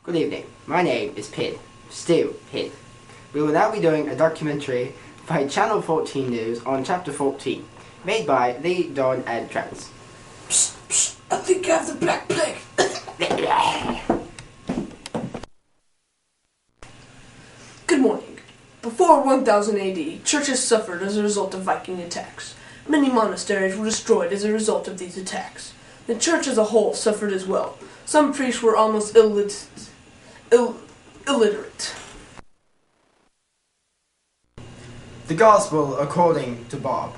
Good evening. My name is Pidd. Stu Pidd. We will now be doing a documentary by Channel 14 News on Chapter 14, made by Lee, Don, and Travis. Psst, psst, I think I have the Black Plague. Good morning. Before 1000 AD, churches suffered as a result of Viking attacks. Many monasteries were destroyed as a result of these attacks. The church as a whole suffered as well. Some priests were almost illiterate. The Gospel according to Bob.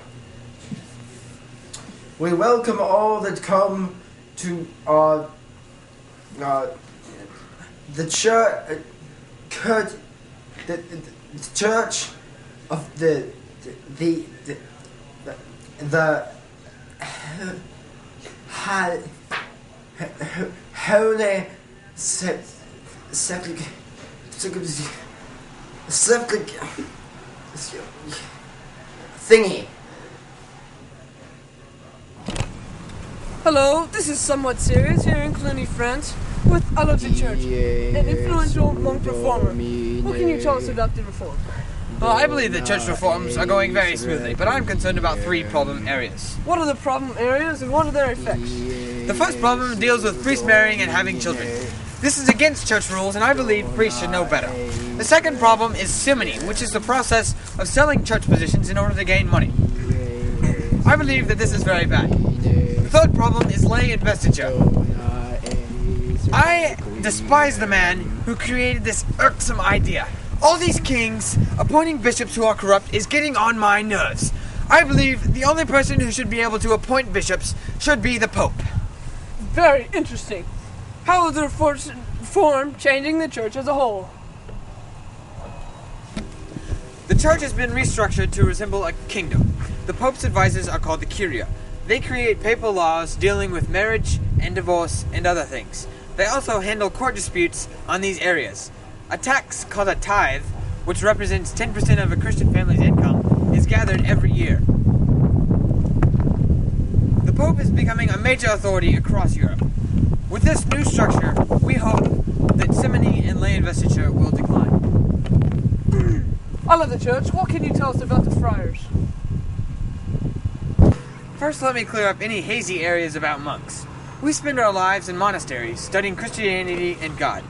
We welcome all that come to the church, the church of the holy septic thingy. Hello, this is Somewhat Serious here in Cluny, France, with Aloha Church, an influential monk reformer. What can you tell us about the reform? Well, I believe that church reforms are going very smoothly, but I'm concerned about three problem areas. What are the problem areas and what are their effects? The first problem deals with priests marrying and having children. This is against church rules, and I believe priests should know better. The second problem is simony, which is the process of selling church positions in order to gain money. I believe that this is very bad. The third problem is lay investiture. I despise the man who created this irksome idea. All these kings appointing bishops who are corrupt is getting on my nerves. I believe the only person who should be able to appoint bishops should be the Pope. Very interesting. How is the reform changing the church as a whole? The church has been restructured to resemble a kingdom. The Pope's advisors are called the Curia. They create papal laws dealing with marriage and divorce and other things. They also handle court disputes on these areas. A tax called a tithe, which represents 10% of a Christian family's income, is gathered every year. The Pope is becoming a major authority across Europe. With this new structure, we hope that simony and lay investiture will decline. I love the church. What can you tell us about the friars? First, let me clear up any hazy areas about monks. We spend our lives in monasteries, studying Christianity and God.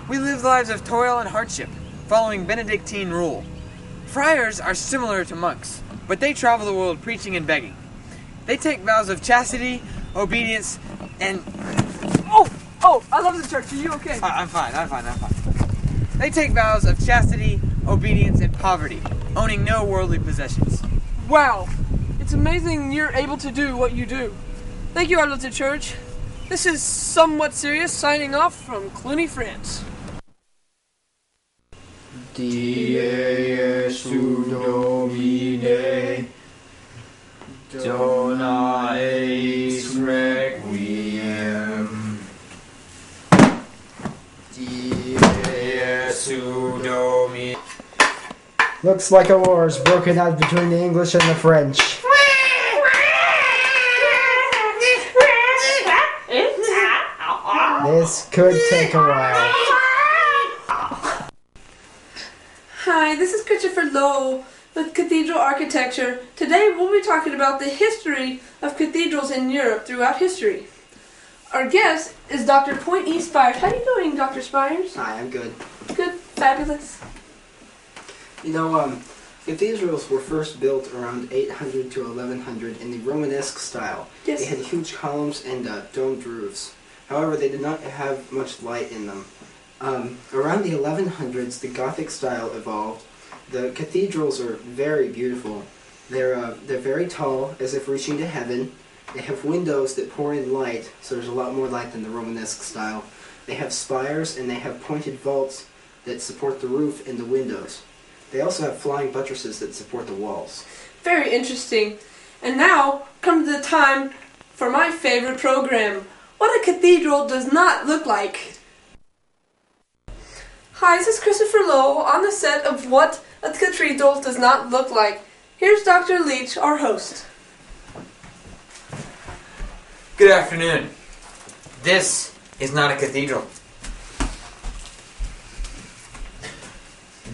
We live lives of toil and hardship, following Benedictine rule. Friars are similar to monks, but they travel the world preaching and begging. They take vows of chastity, obedience, and... Oh, I love the church. Are you okay? I'm fine. They take vows of chastity, obedience, and poverty, owning no worldly possessions. Wow. It's amazing you're able to do what you do. Thank you, Aloha Church. This is Somewhat Serious signing off from Cluny, France. Die Jesu Domine, dona eis requiem. Die Jesu Domine. Looks like a war is broken out between the English and the French. This could take a while. Hi, this is Christopher Lowe with Cathedral Architecture. Today we'll be talking about the history of cathedrals in Europe throughout history. Our guest is Dr. Point E. Spires. How are you doing, Dr. Spires? Hi, I'm good. Good, fabulous. You know, cathedrals were first built around 800 to 1100 in the Romanesque style. Yes. They had huge columns and domed roofs. However, they did not have much light in them. Around the 1100s, the Gothic style evolved. The cathedrals are very beautiful. They're very tall, as if reaching to heaven. They have windows that pour in light, so there's a lot more light than the Romanesque style. They have spires, and they have pointed vaults that support the roof and the windows. They also have flying buttresses that support the walls. Very interesting. And now comes the time for my favorite program. What a cathedral does not look like. Hi, this is Christopher Lowe on the set of What a Cathedral Does Not Look Like. Here's Dr. Leach, our host. Good afternoon. This is not a cathedral.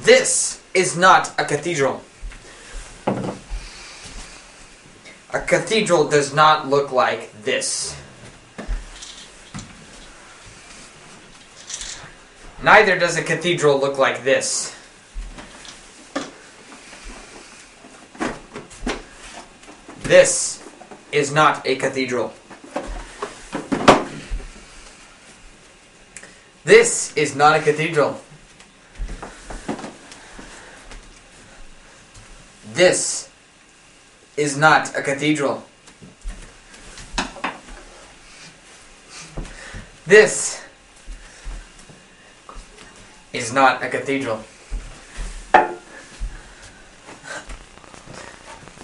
This is not a cathedral. A cathedral does not look like this. Neither does a cathedral look like this. This is not a cathedral. This is not a cathedral. This is not a cathedral. This is not a cathedral.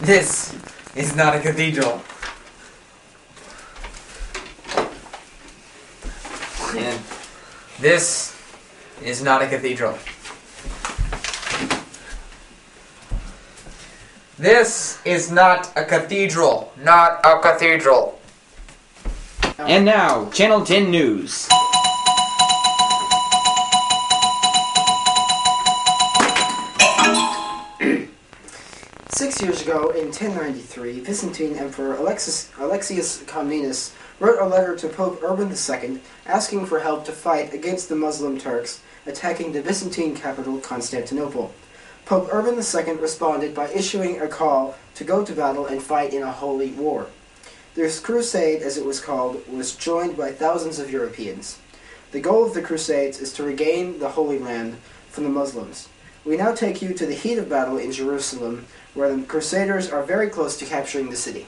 This is not a cathedral. And this is not a cathedral. This is not a cathedral. Not a cathedral. And now, Channel 10 News. Six years ago, in 1093, Byzantine Emperor Alexius Comnenus wrote a letter to Pope Urban II asking for help to fight against the Muslim Turks attacking the Byzantine capital Constantinople. Pope Urban II responded by issuing a call to go to battle and fight in a holy war. This crusade, as it was called, was joined by thousands of Europeans. The goal of the Crusades is to regain the Holy Land from the Muslims. We now take you to the heat of battle in Jerusalem, where the Crusaders are very close to capturing the city.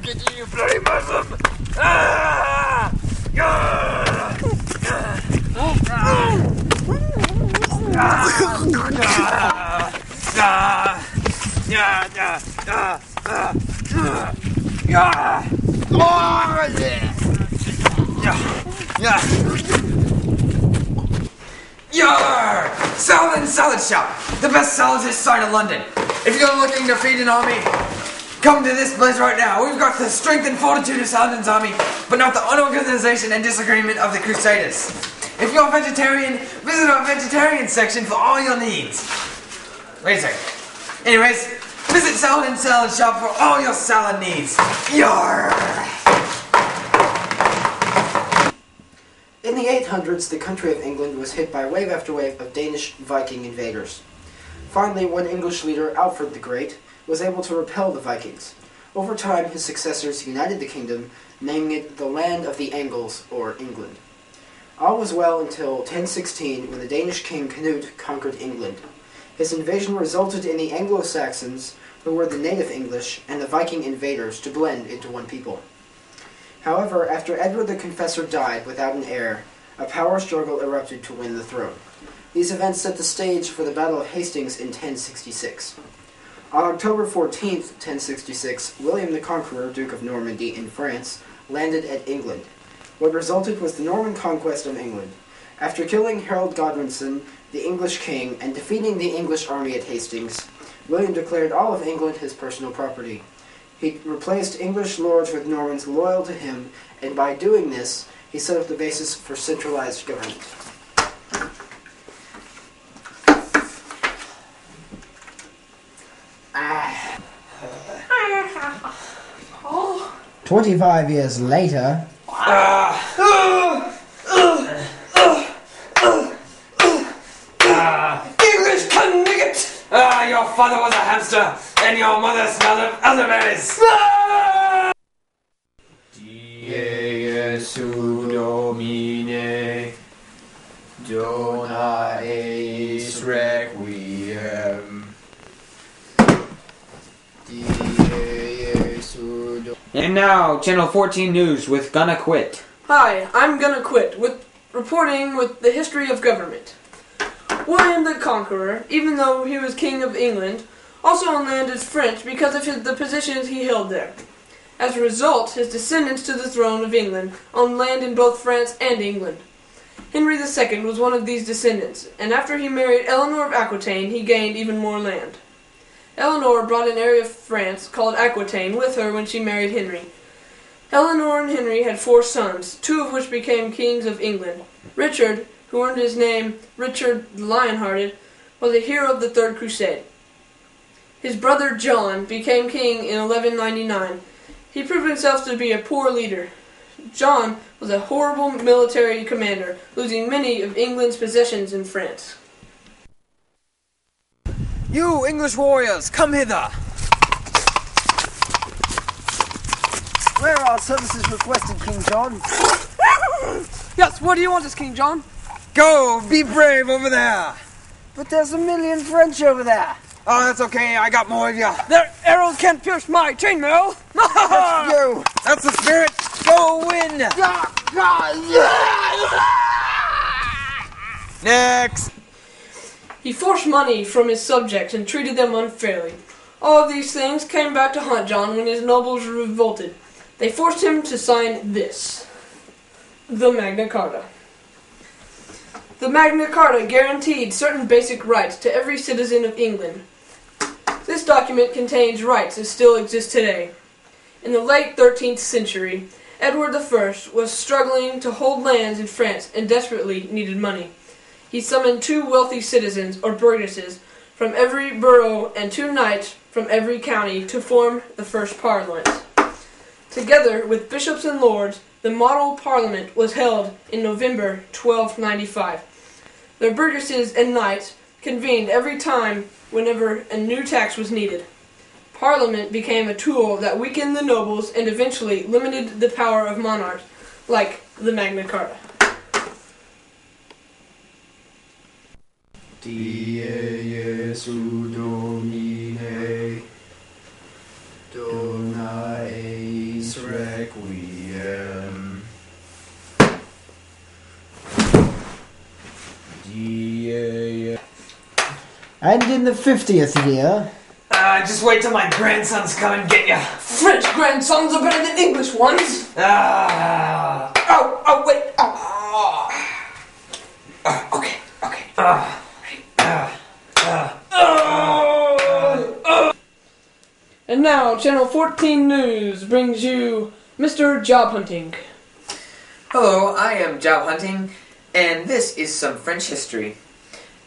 Get you bloody Muslim! Yar! Salad and Salad Shop! The best salads this side of London. If you're looking to feed an army, come to this place right now. We've got the strength and fortitude of Saladin's army, but not the unorganization and disagreement of the Crusaders. If you're a vegetarian, visit our vegetarian section for all your needs. Wait a second. Anyways, visit Salad and Salad Shop for all your salad needs. Yarr! In the 800s, the country of England was hit by wave after wave of Danish Viking invaders. Finally, one English leader, Alfred the Great, was able to repel the Vikings. Over time, his successors united the kingdom, naming it the Land of the Angles, or England. All was well until 1016, when the Danish king Canute conquered England. His invasion resulted in the Anglo-Saxons, who were the native English, and the Viking invaders to blend into one people. However, after Edward the Confessor died without an heir, a power struggle erupted to win the throne. These events set the stage for the Battle of Hastings in 1066. On October 14th, 1066, William the Conqueror, Duke of Normandy in France, landed at England. What resulted was the Norman conquest of England. After killing Harold Godwinson, the English king, and defeating the English army at Hastings, William declared all of England his personal property. He replaced English lords with Normans loyal to him, and by doing this, he set up the basis for centralized government. Oh. 25 years later... English convict! Your father was a hamster, and your mother smelled of elderberries! Jesu Domine, dona eis requiem. And now, Channel 14 News with Gonna Quit. Hi, I'm gonna quit with reporting with the history of government. William the Conqueror, even though he was king of England, also landed French because of the positions he held there. As a result, his descendants to the throne of England owned land in both France and England. Henry II was one of these descendants, and after he married Eleanor of Aquitaine, he gained even more land. Eleanor brought an area of France called Aquitaine with her when she married Henry. Eleanor and Henry had 4 sons, 2 of which became kings of England. Richard, who earned his name Richard the Lionhearted, was a hero of the Third Crusade. His brother John became king in 1199. He proved himself to be a poor leader. John was a horrible military commander, losing many of England's possessions in France. You English warriors, come hither! Where are our services requested, King John? Yes, what do you want us, King John? Go, be brave over there! But there's a million French over there. Oh, that's okay, I got more of you. Their arrows can't pierce my chainmail! That's you. That's the spirit! Go win! Next! He forced money from his subjects and treated them unfairly. All of these things came back to haunt John when his nobles revolted. They forced him to sign this: the Magna Carta. The Magna Carta guaranteed certain basic rights to every citizen of England. This document contains rights that still exist today. In the late 13th century, Edward I was struggling to hold lands in France and desperately needed money. He summoned 2 wealthy citizens, or burgesses, from every borough and 2 knights from every county to form the first parliament. Together with bishops and lords, the model parliament was held in November 1295. The burgesses and knights convened every time whenever a new tax was needed. Parliament became a tool that weakened the nobles and eventually limited the power of monarchs, like the Magna Carta. Die Jesu Domine, dona eis requiem. And in the 50th year... Just wait till my grandsons come and get ya. French grandsons are better than English ones! Ah. Oh, wait! Oh. Okay. And now, Channel 14 News brings you Mr. Job Hunting. Hello, I am Job Hunting, and this is some French history.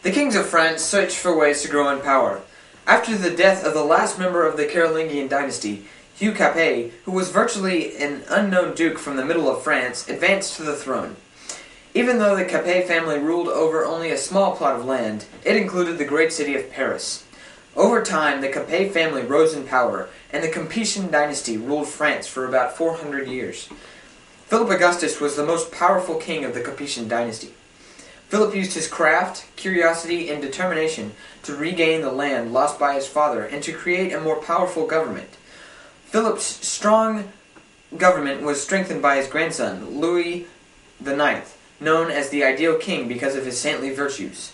The kings of France searched for ways to grow in power. After the death of the last member of the Carolingian dynasty, Hugh Capet, who was virtually an unknown duke from the middle of France, advanced to the throne. Even though the Capet family ruled over only a small plot of land, it included the great city of Paris. Over time, the Capet family rose in power, and the Capetian dynasty ruled France for about 400 years. Philip Augustus was the most powerful king of the Capetian dynasty. Philip used his craft, curiosity, and determination to regain the land lost by his father and to create a more powerful government. Philip's strong government was strengthened by his grandson, Louis IX, known as the ideal king because of his saintly virtues.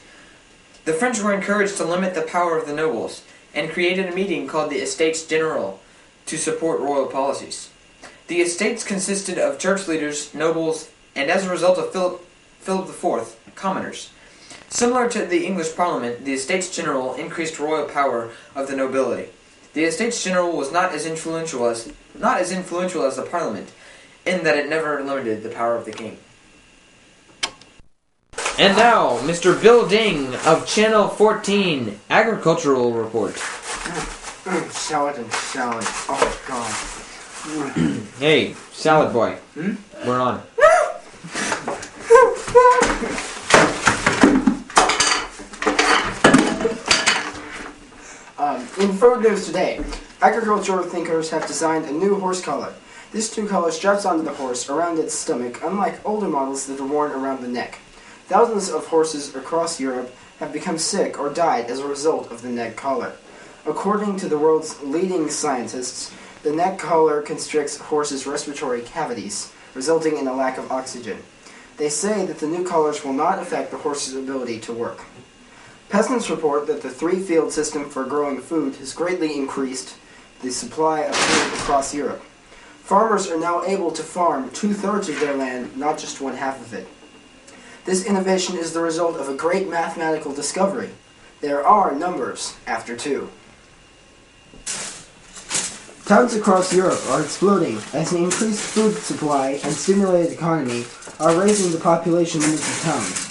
The French were encouraged to limit the power of the nobles and created a meeting called the Estates General to support royal policies. The estates consisted of church leaders, nobles, and as a result of Philip IV, commoners. Similar to the English Parliament, the Estates General increased royal power of the nobility. The Estates General was not as influential as the Parliament, in that it never limited the power of the king. And now, Mr. Bill Ding of Channel 14, Agricultural Report. Salad and salad. Oh, God. Hey, Salad Boy. We're on. In food news today, agricultural thinkers have designed a new horse collar. This new collar straps onto the horse around its stomach, unlike older models that are worn around the neck. Thousands of horses across Europe have become sick or died as a result of the neck collar. According to the world's leading scientists, the neck collar constricts horses' respiratory cavities, resulting in a lack of oxygen. They say that the new collars will not affect the horse's ability to work. Peasants report that the three-field system for growing food has greatly increased the supply of food across Europe. Farmers are now able to farm 2/3 of their land, not just 1/2 of it. This innovation is the result of a great mathematical discovery. There are numbers after 2. Towns across Europe are exploding as an increased food supply and stimulated economy are raising the population limits of towns.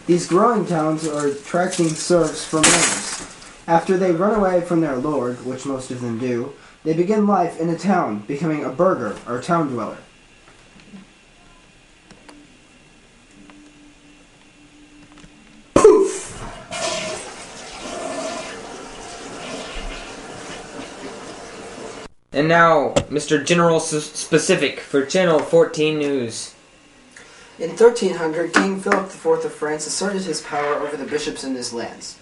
These growing towns are attracting serfs from lands. After they run away from their lord, which most of them do, they begin life in a town, becoming a burgher or town dweller. And now, Mr. General Specific for Channel 14 News. In 1300, King Philip IV of France asserted his power over the bishops in his lands.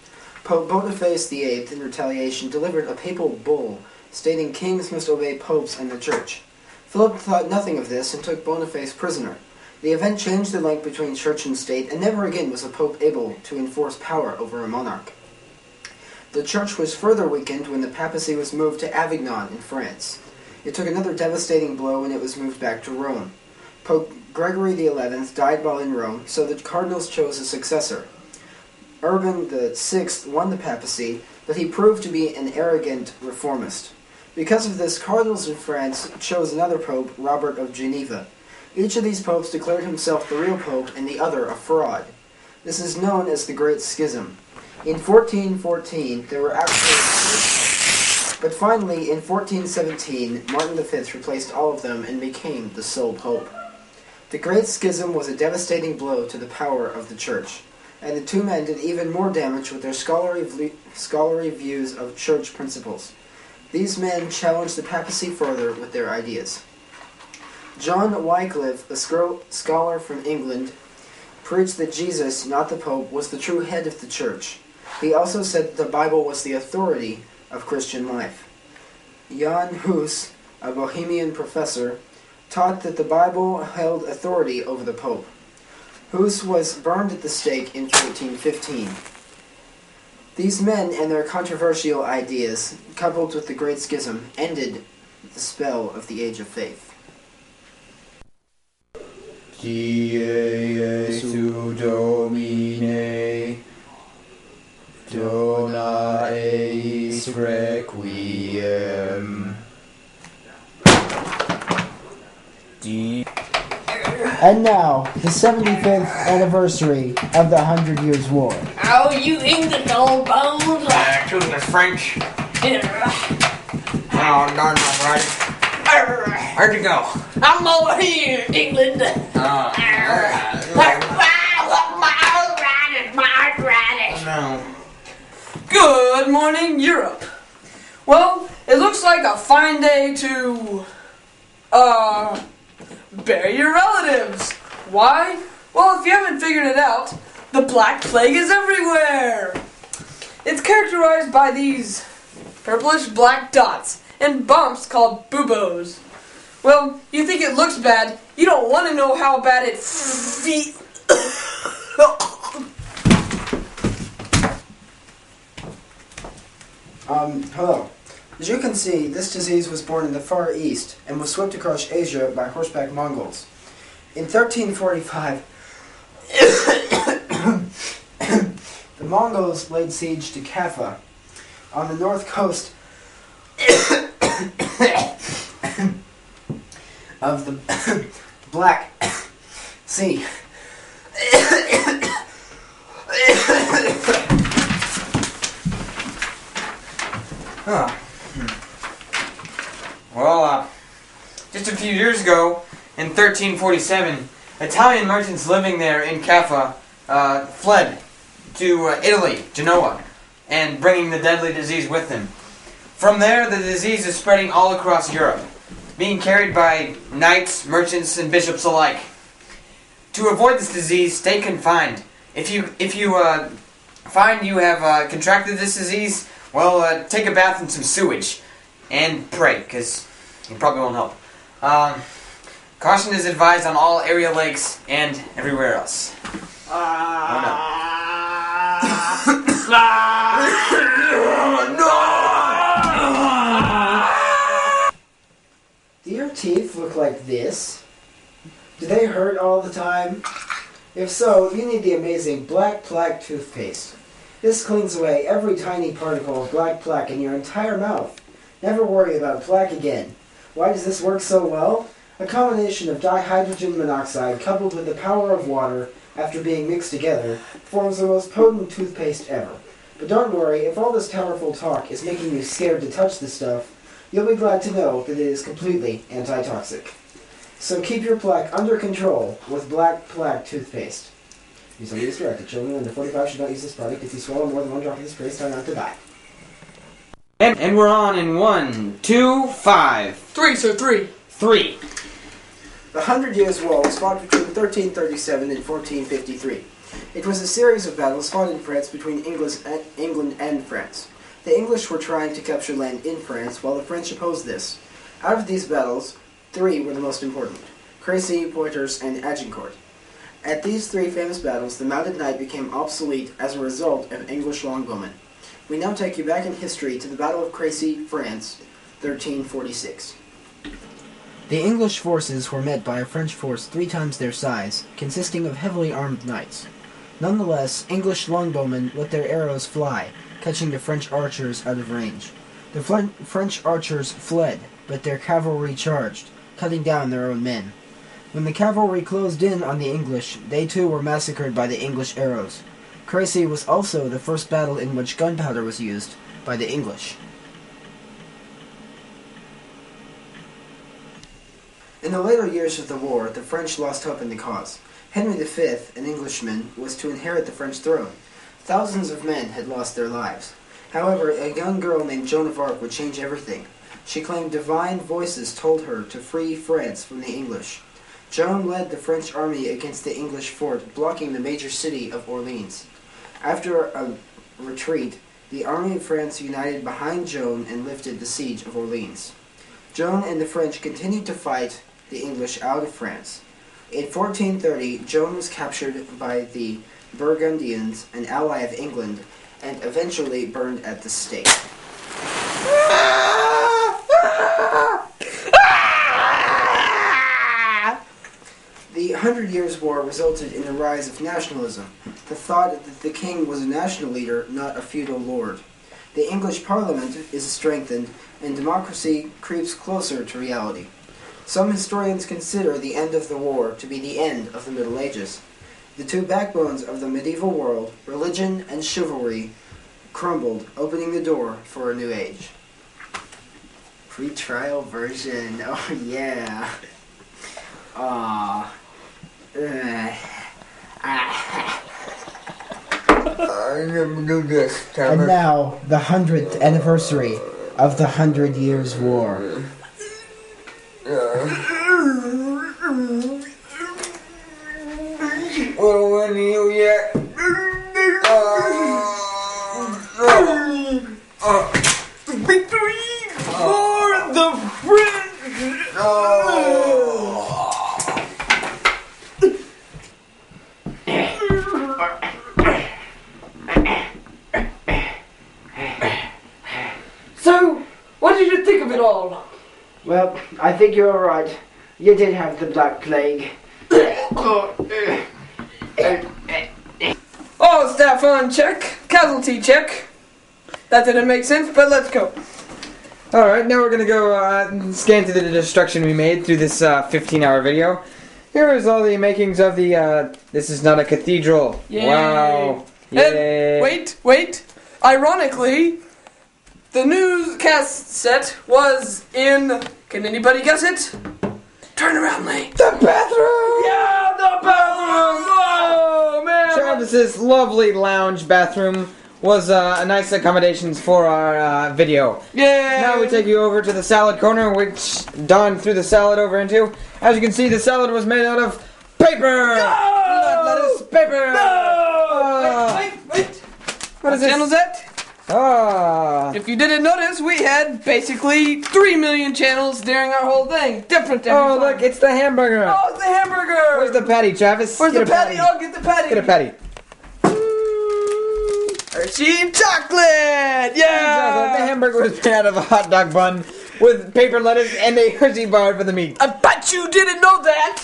Pope Boniface VIII, in retaliation, delivered a papal bull stating kings must obey popes and the church. Philip thought nothing of this and took Boniface prisoner. The event changed the link between church and state, and never again was a pope able to enforce power over a monarch. The church was further weakened when the papacy was moved to Avignon in France. It took another devastating blow when it was moved back to Rome. Pope Gregory XI died while in Rome, so the cardinals chose a successor. Urban VI won the papacy, but he proved to be an arrogant reformist. Because of this, cardinals in France chose another pope, Robert of Geneva. Each of these popes declared himself the real pope and the other a fraud. This is known as the Great Schism. In 1414, there were actually 3 popes, but finally, in 1417, Martin V replaced all of them and became the sole pope. The Great Schism was a devastating blow to the power of the Church, and the two men did even more damage with their scholarly views of church principles. These men challenged the papacy further with their ideas. John Wycliffe, a scholar from England, preached that Jesus, not the Pope, was the true head of the Church. He also said that the Bible was the authority of Christian life. Jan Hus, a Bohemian professor, taught that the Bible held authority over the Pope. Hus was burned at the stake in 1415. These men and their controversial ideas, coupled with the Great Schism, ended the spell of the Age of Faith. Jesu Domine, dona eis requiem. And now, the 75th anniversary of the 100 Years' War. Oh, you English old bones! To the French. Oh, darn right. Where'd you go? I'm over here, England. My arthritis. No. Good morning, Europe. Well, it looks like a fine day to, bury your relatives. Why? Well, if you haven't figured it out, the Black Plague is everywhere. It's characterized by these purplish black dots and bumps called buboes. Well, you think it looks bad, you don't want to know how bad it Hello. As you can see, this disease was born in the Far East and was swept across Asia by horseback Mongols. In 1345, the Mongols laid siege to Kaffa on the north coast of the Black Sea. Well, just a few years ago, in 1347, Italian merchants living there in Kaffa fled to Italy, Genoa, and bringing the deadly disease with them. From there, the disease is spreading all across Europe, being carried by knights, merchants, and bishops alike. To avoid this disease, stay confined. If you find you have contracted this disease, well, take a bath in some sewage and pray, because it probably won't help. Caution is advised on all area lakes and everywhere else. The year teeth look like this? Do they hurt all the time? If so, you need the amazing Black Plaque toothpaste. This cleans away every tiny particle of black plaque in your entire mouth. Never worry about plaque again. Why does this work so well? A combination of dihydrogen monoxide coupled with the power of water after being mixed together forms the most potent toothpaste ever. But don't worry, if all this powerful talk is making you scared to touch this stuff, you'll be glad to know that it is completely antitoxic. So keep your plaque under control with Black Plaque toothpaste. Use only as directed. Children under 45 should not use this product. If you swallow more than one drop of this paste, try not to die. And we're on in 1, 2, 5, 3, sir, 3. 3. The Hundred Years' War was fought between 1337 and 1453. It was a series of battles fought in France between England and France. The English were trying to capture land in France, while the French opposed this. Out of these battles, 3 were the most important: Crécy, Poitiers, and Agincourt. At these 3 famous battles, the mounted knight became obsolete as a result of English longbowmen. We now take you back in history to the Battle of Crécy, France, 1346. The English forces were met by a French force 3 times their size, consisting of heavily armed knights. Nonetheless, English longbowmen let their arrows fly, catching the French archers out of range. The French archers fled, but their cavalry charged, cutting down their own men. When the cavalry closed in on the English, they too were massacred by the English arrows. Crécy was also the first battle in which gunpowder was used by the English. In the later years of the war, the French lost hope in the cause. Henry V, an Englishman, was to inherit the French throne. Thousands of men had lost their lives. However, a young girl named Joan of Arc would change everything. She claimed divine voices told her to free France from the English. Joan led the French army against the English fort, blocking the major city of Orleans. After a retreat, the army of France united behind Joan and lifted the siege of Orleans. Joan and the French continued to fight the English out of France. In 1430, Joan was captured by the Burgundians, an ally of England, and eventually burned at the stake. The Hundred Years' War resulted in a rise of nationalism, the thought that the king was a national leader, not a feudal lord. The English Parliament is strengthened, and democracy creeps closer to reality. Some historians consider the end of the war to be the end of the Middle Ages. The 2 backbones of the medieval world, religion and chivalry, crumbled, opening the door for a new age. Pre-trial version, oh yeah. And now, the 100th anniversary of the 100 Years' War. Well, when you yet. Victory for the French! So, what did you think of it all? Well, I think you're alright. You did have the Black Plague. All staff on check. Casualty check. That didn't make sense, but let's go. Alright, now we're gonna go scan through the destruction we made through this 15-hour video. Here is all the makings of the, this is not a cathedral. Yay. Wow. Yay. And wait. Ironically, the newscast set was in... Can anybody guess it? Turn around, Lee. The bathroom! Yeah, the bathroom! Oh, man! Travis's lovely lounge bathroom was a nice accommodations for our video. Yeah. Now we take you over to the salad corner, which Don threw the salad over into. As you can see, the salad was made out of paper! No! Not lettuce, paper! No! Wait. What is this? channel is that? If you didn't notice, we had basically 3 million channels during our whole thing. Different every Oh, time. look, it's the hamburger! Oh, it's the hamburger! Where's the patty, Travis? Where's Get the a patty? Oh, get the patty! Get a patty. Hershey chocolate! Yeah! The hamburger was made out of a hot dog bun with paper lettuce and a Hershey bar for the meat. I bet you didn't know that.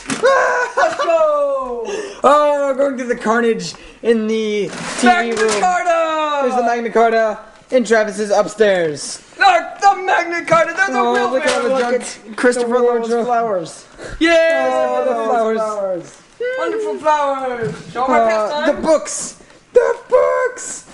Let's go. Oh, going through the carnage in the TV Magna room. Carta. There's the Magna Carta in Travis's upstairs. Look, the Magna Carta. There's a real look at all the bear. junk. Christopher Lloyd's wardrobe. flowers. Yeah. Oh, the flowers. Wonderful flowers. Show my pastime. The books. The books.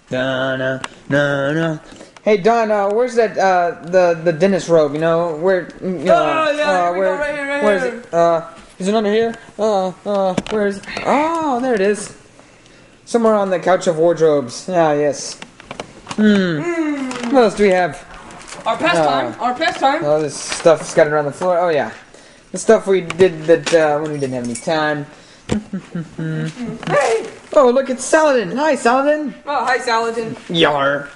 Donna, Donna. Hey Donna, where's that the dentist robe? You know where? You know, Oh, yeah, here we go, right here, right where's here. it? Is it under here? Where's? Oh, there it is. Somewhere on the couch of wardrobes. Ah, yes. What else do we have? Our pastime. Our pastime. Oh, this stuff scattered around the floor. Oh yeah, the stuff we did that when we didn't have any time. Hey. Oh, look, it's Saladin. Hi, Saladin. Oh, hi, Saladin. Yar.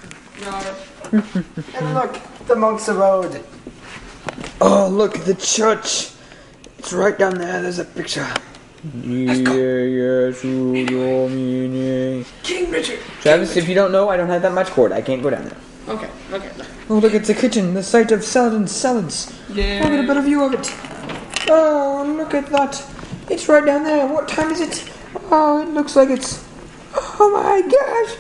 And look, the monks abode. Oh, look, the church. It's right down there. There's a picture. King Richard. Travis, if you don't know, I don't have that much cord. I can't go down there. Okay. Oh, look, it's the kitchen. The site of Saladin's salads. Yeah. I'll get a better view of it. Oh, look at that. It's right down there. What time is it? Oh, it looks like it's... Oh my gosh.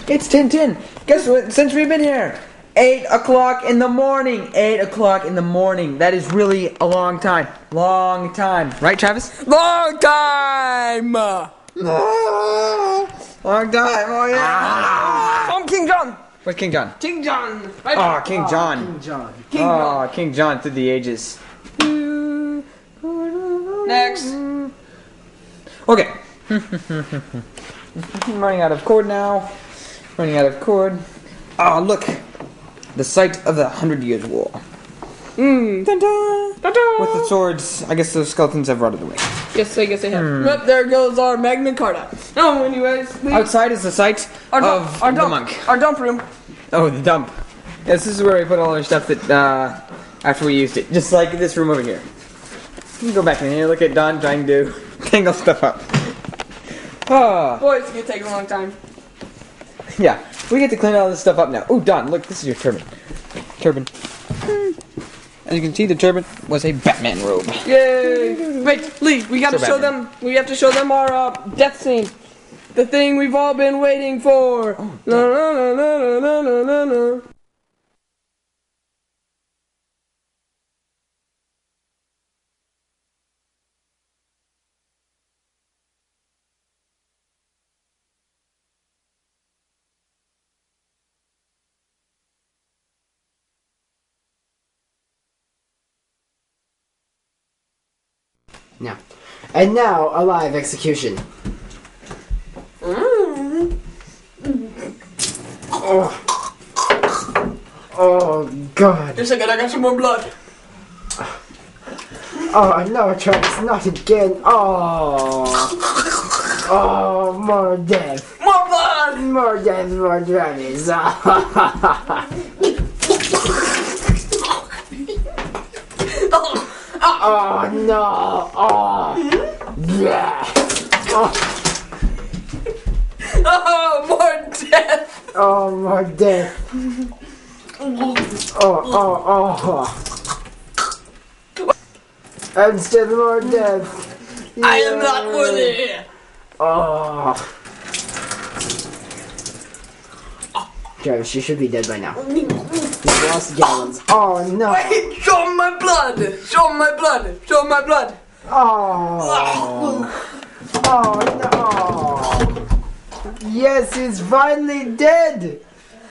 It's 10:10. Guess what? Since we've been here, 8 o'clock in the morning. 8 o'clock in the morning. That is really a long time. Long time. Right, Travis? Long time. Long time. Oh, yeah. I'm King John. Where's King John? King John. Right. Oh, King John. King John. King John. Oh, King John through the ages. Next. Okay. I'm running out of cord now. Running out of cord. Oh, look. The site of the 100 Years' War. Dun-dun. Ta-da. With the swords, I guess those skeletons have rotted away. Yes, I guess I have. Yep, there goes our Magna Carta. Oh, anyways. Outside is the site of our the dump. monk. Our dump room. Oh, the dump. Yes, this is where we put all our stuff that, after we used it. Just like this room over here. You can go back in here, look at Don trying to tangle stuff up. Oh, Boy, it's gonna take a long time. yeah. We get to clean all this stuff up now. Oh, Don, look, this is your turban. As you can see, the turban was a Batman robe. Yay! Wait, Lee, we gotta So show Batman. them. We have to show them our death scene. The thing we've all been waiting for. No, no, no, no, no, no, no, no. Now. And now, a live execution. Oh, God. Just a second, I got some more blood. Oh, no, Travis, not again. Oh. Oh, more death. More blood! More death for Travis. Oh, no. Oh. Yeah. Oh, more death! Oh, more death. Oh. And still more death. I am not worthy! Oh. Travis, you should be dead by now. You've lost gallons. Oh, no. Wait, show my blood! Show my blood! Show my blood! Oh. Oh, no. Yes, he's finally dead.